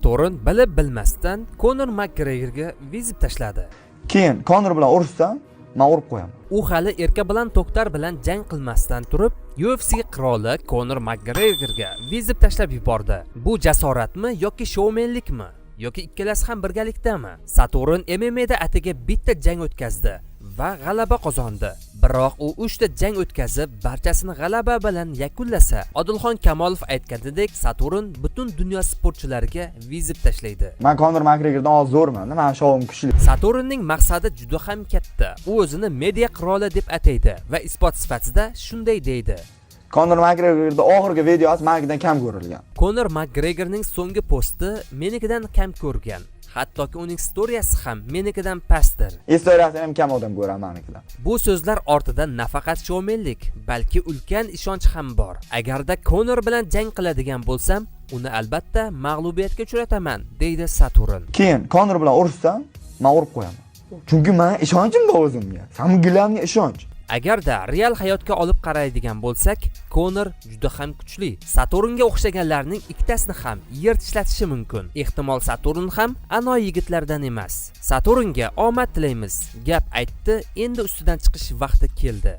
Saturn bilib bilmasdan Conor McGregorga vizib tashladi. Keyin Conor bilan urushsam, men urib qo'yaman. U hali erka bilan to'xtar bilan jang qilmasdan turib, UFC qiroli Conor McGregorga vizib tashlab yubordi. Bu jasoratmi yoki shoumenlikmi? Yoki ikkalasi ham birgalikdami? Saturn MMA'da atiga bitta jang o'tkazdi va g'alaba qozondi. Biroq u 3 ta jang o'tkazib, barchasini g'alaba bilan yakunlasa, Odilxon Kamolov aytganidek, Saturn butun dunyo sportchilariga vizib tashlaydi. Men Conor McGregordan hozir zo'rman, men shoum kuchli. Saturnning maqsadi juda ham katta. U o'zini media qiroli deb ataydi va isbot sifatida shunday deydi. Conor McGregorning oxirgi videosi menikidan kam ko'rilgan. Conor McGregorning so'nggi posti menikidan kam ko'rgan. Hattoki uning storiyasi ham menikidan pastdir. Istoriyasini ham kam odam ko'raman menikidan. Bu so'zlar ortida nafaqat shoumenlik, balki ulkan ishonch ham bor. Agarda Conor bilan jang qiladigan bo'lsam, uni albatta mag'lubiyatga uchrataman, deydi Saturn. Keyin Conor bilan urushsam, men urib qo'yaman. Chunki men ishonchim bor o'zimga. Samgilamga ishonch. Agarda real hayotga olib qaraydigan bo'lsak, Conor juda ham kuchli. Saturnga o'xshaganlarning ikkitasini ham yer tishlatishi mumkin. Ehtimol Saturn ham ano yigitlardan emas. Saturnga omad tilaymiz. Gap aytdi, endi ustidan chiqish vaqti keldi.